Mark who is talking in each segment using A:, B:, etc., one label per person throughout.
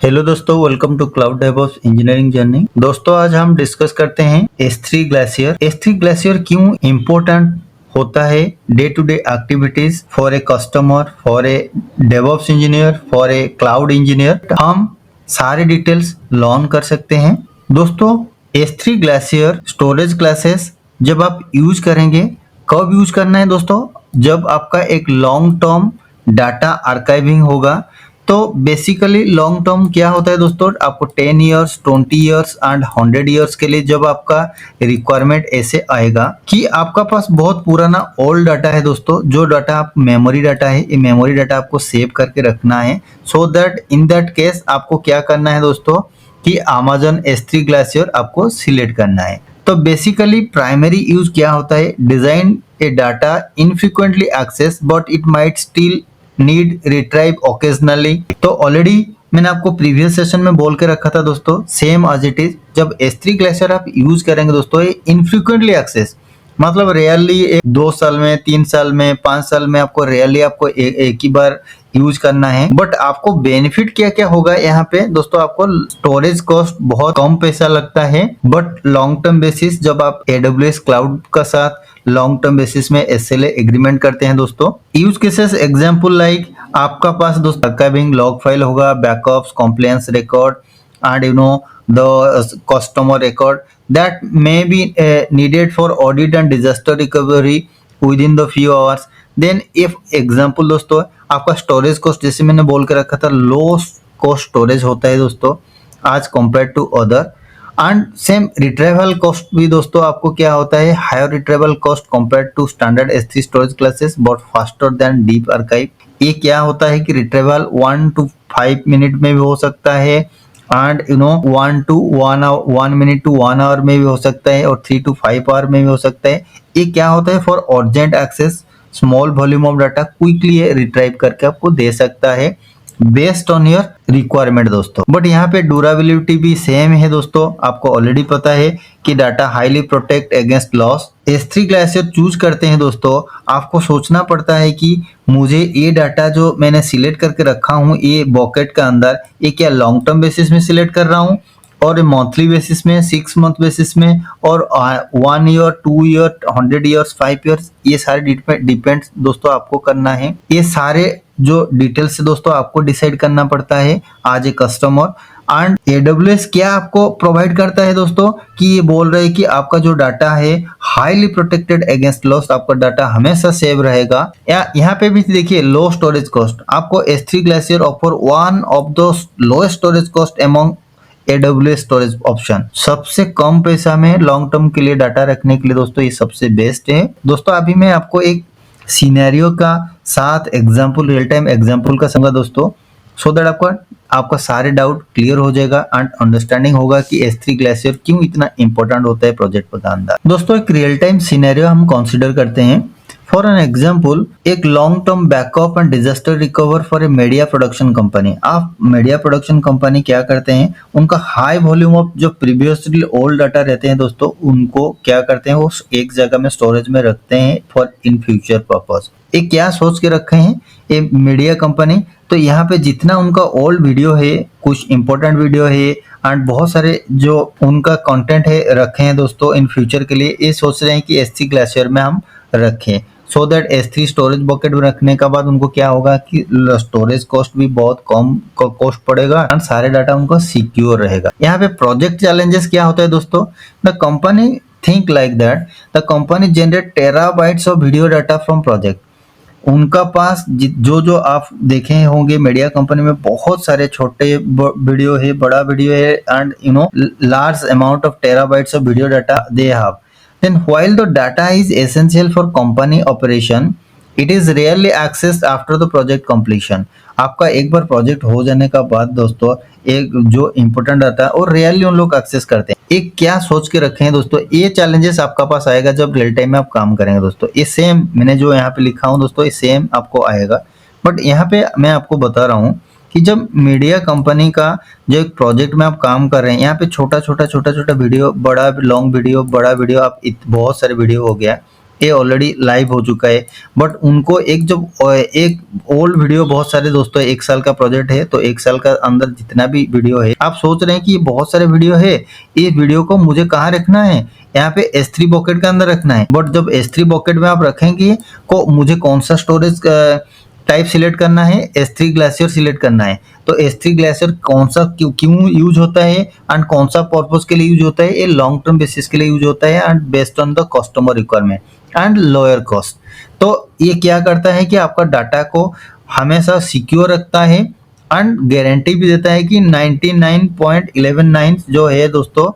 A: Hello दोस्तों, welcome to cloud DevOps engineering journey. दोस्तों आज हम डिस्कस करते हैं S3 ग्लेशियर। S3 ग्लेशियर क्यों इम्पोर्टेंट होता है day to day activities for a customer, for a DevOps engineer, for a cloud engineer. हम सारे डिटेल्स लर्न कर सकते हैं। दोस्तों S3 ग्लेशियर स्टोरेज क्लासेस जब आप यूज करेंगे, कब यूज करना है दोस्तों? जब आपका एक लॉन्ग टर्म डाटा आर्काइविंग होगा। तो बेसिकली लॉन्ग टर्म क्या होता है दोस्तों? आपको 10 ईयर्स, 20 ईयर्स एंड 100 ईयर्स के लिए जब आपका रिक्वायरमेंट ऐसे आएगा कि आपका पास बहुत पुराना ओल्ड डाटा है दोस्तों, जो डाटा आप मेमोरी डाटा है, ये मेमोरी डाटा आपको सेव करके रखना है। So that in that case आपको क्या करना है दोस्तों कि Amazon S3 ग्लेशियर आपको सिलेक्ट करना है। तो बेसिकली प्राइमरी यूज क्या होता है? Design a data infrequently access but it might still need retrieve occasionally. तो ऑलरेडी मैंने आपको प्रीवियस सेशन में बोल के रखा था दोस्तों, सेम एज इट इज। जब S3 ग्लेशियर आप यूज करेंगे दोस्तों, ये इनफ्रीक्वेंटली एक्सेस मतलब रेयरली 2 साल में, 3 साल में, 5 साल में आपको रेयरली आपको एक ही बार यूज करना है। बट आपको बेनिफिट क्या क्या होगा यहाँ पे दोस्तों? आपको स्टोरेज कॉस्ट बहुत कम पैसा लगता है, बट लॉन्ग टर्म बेसिस जब आप AWS क्लाउड का साथ लॉन्ग टर्म बेसिस में SLA एग्रीमेंट करते हैं दोस्तों। यूज केसेस एग्जांपल लाइक आपका पास दोस्तों आर्काइविंग लॉग फाइल होगा, backups, compliance record and the customer record that may be needed for audit and disaster recovery within the few hours. Then if example दोस्तों आपका storage cost जैसे मैंने बोल के रखा था, लो कॉस्ट स्टोरेज होता है दोस्तों आज compare to other. And same retrieval cost भी दोस्तों आपको क्या होता है? Higher retrieval cost compare to standard S3 storage classes but faster than deep archive. ये क्या होता है कि रिट्रीवल 1 to 5 मिनट में भी हो सकता है एंड 1 minute to 1 hour में भी हो सकता है और 3 to 5 hour में भी हो सकता है। ये क्या होता है? For urgent access small volume of data quickly retrieve करके आपको दे सकता है बेस्ड ऑन योर रिक्वायरमेंट दोस्तों। बट यहाँ पे ड्यूरेबिलिटी भी सेम है दोस्तों, आपको ऑलरेडी पता है कि data highly protect against loss. S3 glacier choose करते हैं दोस्तों, आपको सोचना पड़ता है कि मुझे ये डाटा जो मैंने सिलेक्ट करके रखा हूँ ये बॉकेट का अंदर, ये क्या लॉन्ग टर्म बेसिस में सिलेक्ट कर रहा हूँ और मंथली बेसिस में, 6 मंथ बेसिस में और 1 ईयर, 2 ईयर, 100 ईयर्स, 5 ईयर्स, ये सारे डिपेंड दोस्तों आपको करना है। ये सारे जो डिटेल्स से दोस्तों आपको डिसाइड करना पड़ता है आज ए कस्टमर। एंड AWS क्या आपको प्रोवाइड करता है दोस्तों कि ये बोल रहे हैं कि आपका जो डाटा है हाईली प्रोटेक्टेड अगेंस्ट लॉस, आपका डाटा हमेशा सेव रहेगा। या यहाँ पे भी देखिए लो स्टोरेज कॉस्ट, आपको S3 glacier offer one of the lowest storage cost among AWS storage option. सबसे कम पैसा में लॉन्ग टर्म के लिए डाटा रखने के लिए दोस्तों ये सबसे बेस्ट है दोस्तों। अभी मैं आपको एक सिनेरियो का साथ एग्जांपल, रियल टाइम एग्जांपल का समझा दोस्तों, सो दैट आपका सारे डाउट क्लियर हो जाएगा एंड अंडरस्टैंडिंग होगा कि S3 ग्लेशियर क्यों इतना इंपॉर्टेंट होता है प्रोजेक्ट के अंदर। दोस्तों एक रियल टाइम सिनेरियो हम कंसीडर करते हैं। फॉर एन एग्जाम्पल, एक long term backup and disaster recover for a media production company. आप मीडिया प्रोडक्शन कंपनी क्या करते हैं? उनका हाई वॉल्यूम ऑफ जो प्रीवियसली ओल्ड डाटा रहते हैं दोस्तों, उनको क्या करते हैं? वो एक जगह में स्टोरेज में रखते हैं फॉर इन फ्यूचर पर्पस। ये क्या सोच के रखे हैं ये मीडिया कंपनी? तो यहाँ पे जितना उनका ओल्ड वीडियो है, कुछ इंपॉर्टेंट वीडियो है एंड बहुत सारे जो उनका कंटेंट है रखे हैं दोस्तों इन फ्यूचर के लिए, ये सोच रहे हैं कि S3 ग्लेशियर में हम रखें। So that S3 storage bucket में रखने का बाद उनको क्या होगा कि स्टोरेज कॉस्ट भी बहुत कम कॉस्ट पड़ेगा एंड सारे डाटा उनका सिक्योर रहेगा। यहाँ पे प्रोजेक्ट चैलेंजेस क्या होता है दोस्तों? The company think like that the company generate terabytes of video data from project. उनका पास जो आप देखे होंगे मीडिया कंपनी में बहुत सारे छोटे वीडियो है, बड़ा वीडियो है and large amount of terabytes of video data they have. Then while the data is essential for company operation, it is rarely accessed after the project completion. आपका एक बार project हो जाने का बाद दोस्तों एक जो इम्पोर्टेंट डाटा और रेयरली उन लोग एक्सेस करते हैं। एक क्या सोच के रखे हैं दोस्तों? ये चैलेंजेस आपका पास आएगा जब रियल टाइम में आप काम करेंगे दोस्तों। ये सेम मैंने जो यहाँ पे लिखा हूँ दोस्तों, ये सेम आपको आएगा। बट यहाँ पे मैं आपको बता रहा हूँ कि जब मीडिया कंपनी का जो एक प्रोजेक्ट में आप काम कर रहे हैं, यहाँ पे छोटा छोटा वीडियो, बड़ा लॉन्ग वीडियो, बड़ा वीडियो, आप बहुत सारे वीडियो हो गया, ये ऑलरेडी लाइव हो चुका है, बट उनको एक ओल्ड वीडियो, बहुत सारे दोस्तों 1 साल का प्रोजेक्ट है, तो 1 साल का अंदर जितना भी वीडियो है, आप सोच रहे हैं कि ये बहुत सारे वीडियो है, इस वीडियो को मुझे कहाँ रखना है, यहाँ पे S3 बकेट के अंदर रखना है। बट जब S3 बकेट में आप रखेंगे को मुझे कौन सा स्टोरेज टाइप सिलेक्ट करना है, S3 ग्लेशियर सिलेक्ट करना है। तो S3 ग्लेशियर कौन सा क्यों यूज होता है एंड कौन सा पर्पस के लिए यूज होता है, ये लॉन्ग टर्म बेसिस के लिए यूज होता है and based on the customer requirement and lower cost. तो ये क्या करता है कि आपका डाटा को हमेशा सिक्योर रखता है एंड गारंटी भी देता है कि 99.119 जो है दोस्तों,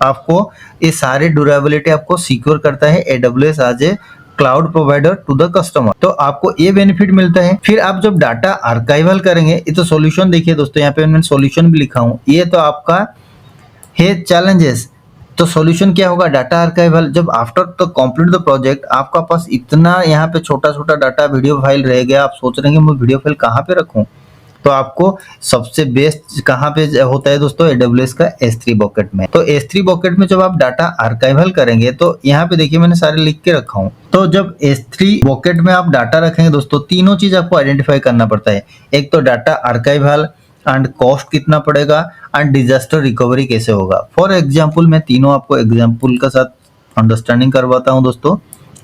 A: आपको ये सारे ड्यूरेबिलिटी आपको सिक्योर करता है AWS as a cloud provider to the customer. तो आपको ये बेनिफिट मिलता है। फिर आप जब डाटा आर्काइवल करेंगे, ये तो सॉल्यूशन देखिए दोस्तों, यहाँ पे मैंने सॉल्यूशन भी लिखा हूँ, ये तो आपका है चैलेंजेस। तो सॉल्यूशन क्या होगा, डाटा आर्काइवल। जब after the complete the project आपका पास इतना यहाँ पे छोटा छोटा डाटा वीडियो फाइल रह गया, आप सोच रहे हैं मैं वीडियो फाइल कहाँ पे रखूँ, तो आपको सबसे बेस्ट कहाँ पे होता है दोस्तों, AWS का S3 बकेट में। तो S3 बकेट में जब आप डाटा आर्काइवल करेंगे, तो यहाँ पे देखिए मैंने सारे लिख के रखा हूँ। तो जब S3 बकेट में आप डाटा रखेंगे दोस्तों, तीनों चीज आपको आइडेंटिफाई करना पड़ता है। एक तो डाटा आर्काइवल एंड कॉस्ट कितना पड़ेगा एंड डिजास्टर रिकवरी कैसे होगा। फॉर एग्जाम्पल मैं तीनों आपको एग्जाम्पल के साथ अंडरस्टैंडिंग करवाता हूँ दोस्तों।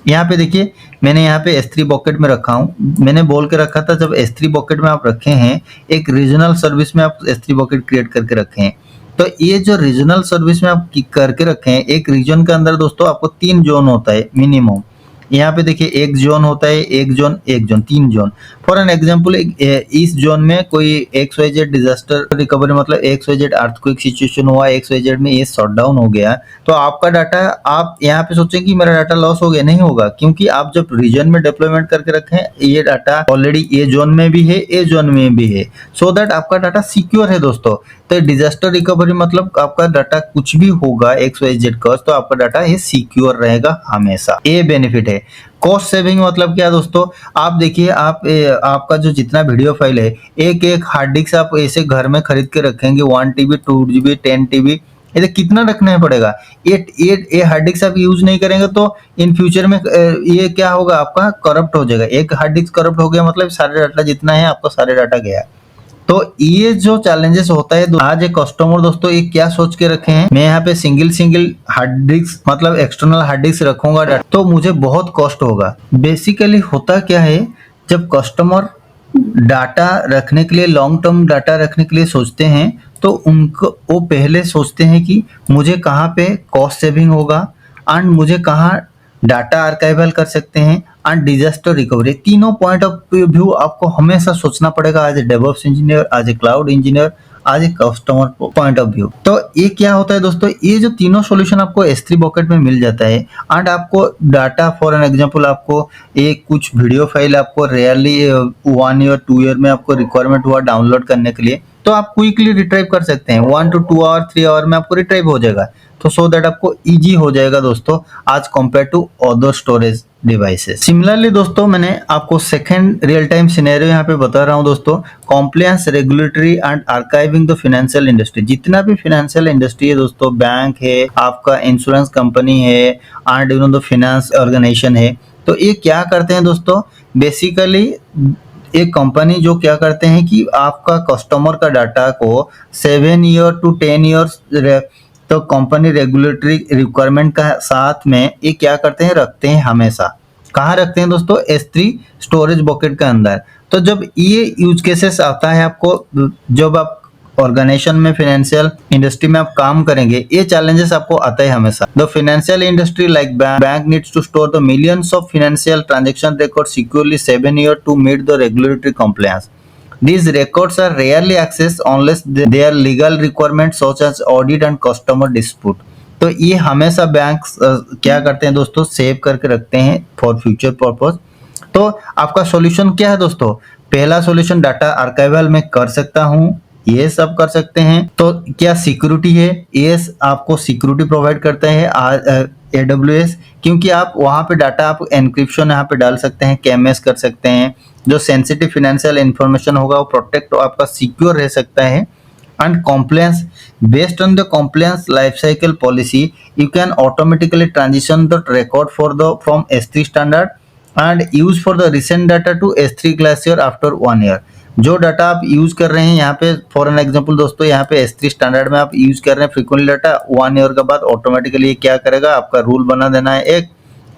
A: यहाँ पे देखिए मैंने यहाँ पे S3 बकेट में रखा हूँ, मैंने बोल के रखा था जब S3 बकेट में आप रखे हैं, एक रीजनल सर्विस में आप S3 बकेट क्रिएट करके रखे हैं। तो ये जो रीजनल सर्विस में आप करके रखे हैं, एक रीजन के अंदर दोस्तों आपको 3 जोन होता है मिनिमम। यहाँ पे देखिए एक जोन होता है, एक zone 3 zone. For an example इस जोन में कोई XYZ डिजास्टर रिकवरी, मतलब XYZ अर्थक्वेक सिचुएशन हुआ, XYZ में ये शटडाउन हो गया, तो आपका डाटा, आप यहाँ पे सोचें कि मेरा डाटा लॉस हो गया, नहीं होगा, क्योंकि आप जब रीजन में डिप्लॉयमेंट करके रखें, ये डाटा ऑलरेडी ये जोन में भी है, ये जोन में भी है, सो दैट आपका डाटा सिक्योर है दोस्तों। तो डिजास्टर रिकवरी मतलब आपका डाटा कुछ भी होगा XYZ का, तो आपका डाटा ये सिक्योर रहेगा हमेशा, ये बेनिफिट है। कॉस्ट सेविंग मतलब क्या दोस्तों, आप देखिए आपका जो जितना वीडियो फाइल है, एक हार्ड डिस्क आप ऐसे घर में खरीद के रखेंगे, 1 TB 2 GB 10 TB, ये कितना रखना पड़ेगा। ये हार्ड डिस्क आप यूज नहीं करेंगे तो इन फ्यूचर में ये क्या होगा, आपका करप्ट हो जाएगा। एक हार्ड डिस्क करप्ट हो गया मतलब सारे डाटा जितना है आपका सारे डाटा गया। तो ये जो चैलेंजेस होता है, आज एक कस्टमर दोस्तों ये क्या सोच के रखे हैं, मैं यहाँ पे सिंगल हार्ड डिस्क मतलब एक्सटर्नल हार्ड डिस्क रखूंगा तो मुझे बहुत कॉस्ट होगा। बेसिकली होता क्या है, जब कस्टमर डाटा रखने के लिए, लॉन्ग टर्म डाटा रखने के लिए सोचते हैं, तो उनको वो पहले सोचते हैं कि मुझे कहाँ पे कॉस्ट सेविंग होगा एंड मुझे कहाँ डाटा आर्काइवल कर सकते हैं एंड डिजास्टर रिकवरी। तीनों पॉइंट ऑफ व्यू आपको हमेशा सोचना पड़ेगा as a DevOps engineer, as a cloud engineer, as a customer point of view. तो ये क्या होता है दोस्तों, ये जो तीनों सॉल्यूशन आपको S3 बकेट में मिल जाता है एंड आपको डाटा, फॉर एन एग्जांपल आपको एक कुछ वीडियो फाइल आपको रेयरली 1 ईयर 2 ईयर में आपको रिक्वायरमेंट हुआ डाउनलोड करने के लिए, तो आप क्विकली रिट्राइव कर सकते हैं, 1 to 2 आवर 3 आवर में आपको रिट्राइव हो जाएगा। तो सो दैट आपको इजी हो जाएगा दोस्तों आज compare to other storage devices. Similarly दोस्तों मैंने आपको सेकंड रियल टाइम सिनेरियो यहाँ पे बता रहा हूँ दोस्तों, compliance, regulatory and archiving the financial industry. जितना भी फाइनेंशियल इंडस्ट्री है दोस्तों, बैंक है, आपका इंश्योरेंस कंपनी है and you know the finance organisation है, तो ये क्या करते हैं दोस्तों, बेसिकली एक कंपनी जो क्या करते हैं कि आपका कस्टमर का डाटा को 7 ईयर टू 10 ईयर्स तो कंपनी रेगुलेटरी रिक्वायरमेंट का साथ में ये क्या करते हैं, रखते हैं। हमेशा कहाँ रखते हैं दोस्तों, S3 स्टोरेज बकेट के अंदर। तो जब ये यूज केसेस आता है आपको, जब आप ऑर्गेनाइजेशन में, फाइनेंशियल इंडस्ट्री में आप काम करेंगे, ये चैलेंजेस आपको आता है हमेशा। The financial industry like bank needs to store the millions of financial transaction record securely 7 year to meet the regulatory compliance. These records are rarely accessed unless they are legal requirements such as audit and customer dispute. तो ये हमेशा bank क्या करते हैं दोस्तों, save करके रखते हैं फॉर फ्यूचर पर्पस। तो आपका सॉल्यूशन क्या है दोस्तों, पहला सॉल्यूशन डाटा आर्काइवल में कर सकता हूँ, ये सब कर सकते हैं। तो क्या सिक्योरिटी है, ये आपको सिक्योरिटी प्रोवाइड करता है AWS, क्योंकि आप वहाँ पे डाटा, आप एनक्रिप्शन यहाँ पे डाल सकते हैं, KMS कर सकते हैं, जो सेंसिटिव फाइनेंशियल इंफॉर्मेशन होगा वो प्रोटेक्ट आपका सिक्योर रह सकता है। and compliance. Based on the compliance life cycle policy, you can automatically transition the record for the from S3 standard and use for the recent data to S3 Glacier after 1 year. जो data आप use कर रहे हैं यहाँ पे for an example दोस्तों, यहाँ पे S3 स्टैंडर्ड में आप यूज कर रहे हैं फ्रीक्वेंटली डाटा, 1 ईयर के बाद ऑटोमेटिकली ये क्या करेगा, आपका रूल बना देना है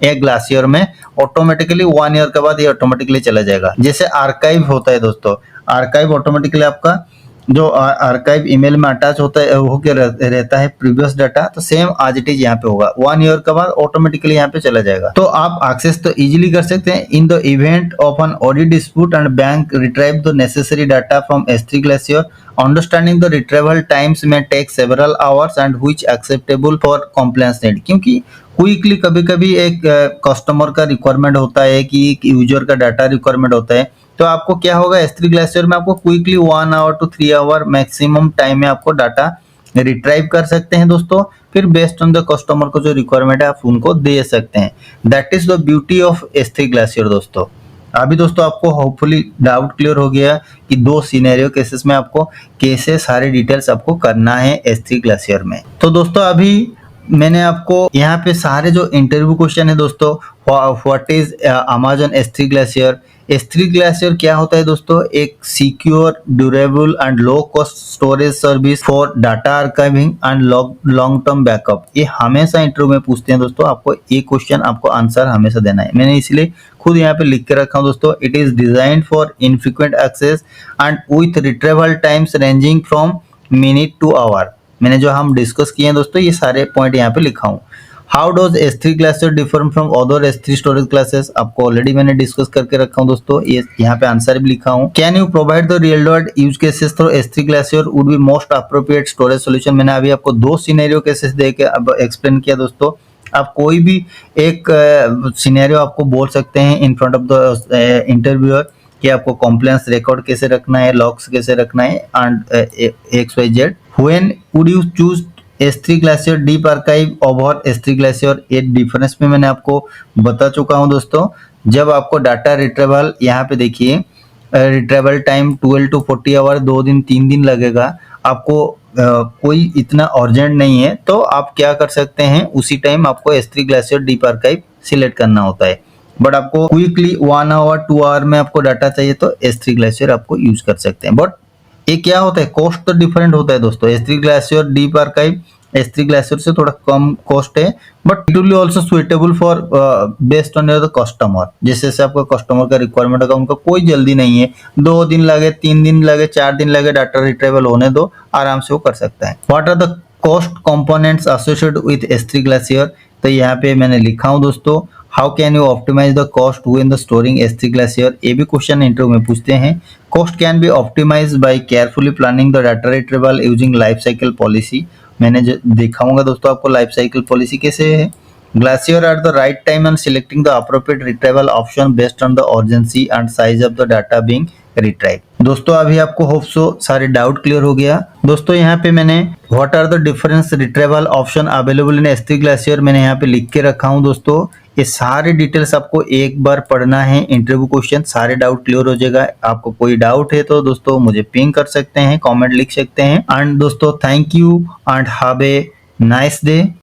A: एक ग्लासियर में ऑटोमेटिकली 1 ईयर के बाद ये ऑटोमेटिकली चला जाएगा। जैसे आर्काइव होता है दोस्तों, आर्काइव ऑटोमेटिकली आपका जो आर्काइव ईमेल में अटैच होता है हो के रहता है प्रीवियस डाटा, तो सेम आज इट इज यहाँ पे होगा, 1 ईयर के बाद ऑटोमेटिकली यहाँ पे चला जाएगा। तो आप एक्सेस तो इजीली कर सकते हैं। In the event of an audit dispute and bank retrieve the necessary data from S3 Glacier, understanding the retrieval times में take several hours and which acceptable for compliance need. क्योंकि quickly कभी कभी एक customer का requirement होता है कि एक यूजर का डाटा रिक्वायरमेंट होता है, तो आपको क्या होगा, S3 Glacier में आपको quickly 1 hour to 3 hour maximum time में आपको डाटा रिट्राइव कर सकते हैं दोस्तों। फिर बेस्ड ऑन द कस्टमर को जो रिक्वायरमेंट है आप उनको दे सकते हैं। That is the beauty of S3 Glacier दोस्तों। अभी दोस्तों आपको होपफुली डाउट क्लियर हो गया कि 2 सिनेरियो केसेस में आपको कैसे सारे डिटेल्स आपको करना है S3 Glacier में। तो दोस्तों अभी मैंने आपको यहाँ पे सारे जो इंटरव्यू क्वेश्चन है दोस्तों, what is Amazon S3 Glacier। S3 Glacier क्या होता है दोस्तों, एक secure, durable and low cost storage service for data archiving and long term backup. ये हमेशा इंटरव्यू में पूछते हैं दोस्तों, आपको ये क्वेश्चन आपको आंसर हमेशा देना है। मैंने इसलिए खुद यहाँ पे लिख के रखा हूँ दोस्तों, it is designed for infrequent access and with retrieval times ranging from minute to hour. मैंने जो हम डिस्कस किए हैं दोस्तों, ये सारे पॉइंट यहाँ पे लिखा हूँ। How dose S3 Glacier differ from other S3 storage classes, आपको ऑलरेडी मैंने डिस्कस करके रखा हूँ दोस्तों, ये यहाँ पे आंसर भी लिखा हूँ। Can you provide the real world use cases through S3 Glacier would be most appropriate storage solution. मैंने अभी आपको 2 सिनेरियो केसेस दे के अब एक्सप्लेन किया दोस्तों। आप कोई भी एक सिनेरियो आपको बोल सकते हैं in front of the interviewer कि आपको कॉम्प्लायंस रिकॉर्ड कैसे रखना है, लॉग्स कैसे रखना है and XYZ। When would you choose S3 Glacier deep archive over S3 Glacier, ये डिफरेंस में मैंने आपको बता चुका हूं दोस्तों। जब आपको डाटा रिट्रीवल, यहाँ पे देखिए रिट्रीवल टाइम 12 to 40 आवर, 2 दिन 3 दिन लगेगा, आपको कोई इतना अर्जेंट नहीं है, तो आप क्या कर सकते हैं, उसी टाइम आपको S3 Glacier deep archive select करना होता है। बट आपको क्विकली 1 आवर 2 आवर में आपको डाटा चाहिए तो S3 Glacier आपको यूज कर सकते हैं। बट ये क्या होता है, कॉस्ट तो डिफरेंट होता है दोस्तों। S3 Glacier deep archive S3 Glacier से थोड़ा कम कॉस्ट है, but it will be also suitable for based on the customer. जैसे आपका कस्टमर का रिक्वायरमेंट होगा, उनका कोई जल्दी नहीं है, 2 दिन लगे, 3 दिन लगे, 4 दिन लगे, डाटा रिट्रीवल होने दो, आराम से वो कर सकता है। What are the cost components associated with S3 Glacier, तो यहाँ पे मैंने लिखा हूँ दोस्तों। How can you optimise the cost when the storing S3 Glacier, ये भी क्वेश्चन इंटरव्यू में पूछते हैं। Cost can be optimised by carefully planning the data retrieval using life cycle policy. मैंने जो दिखाऊंगा दोस्तों आपको लाइफ साइकिल पॉलिसी कैसे है। Glacier at the right time and selecting the appropriate retrieval option based on the urgency and size of the data being retrieved। दोस्तों अभी आपको होप सो सारे डाउट क्लियर हो गया। दोस्तों यहाँ पे मैंने what are the difference retrieval option available in S3 Glacier मैंने यहाँ पे लिख के रखा हूँ दोस्तों। ये सारे डिटेल्स आपको एक बार पढ़ना है, इंटरव्यू क्वेश्चन सारे डाउट क्लियर हो जाएगा। आपको कोई डाउट है तो दोस्तों मुझे पिंग कर सकते हैं, कमेंट लिख सकते हैं। एंड दोस्तों thank you and have a nice day.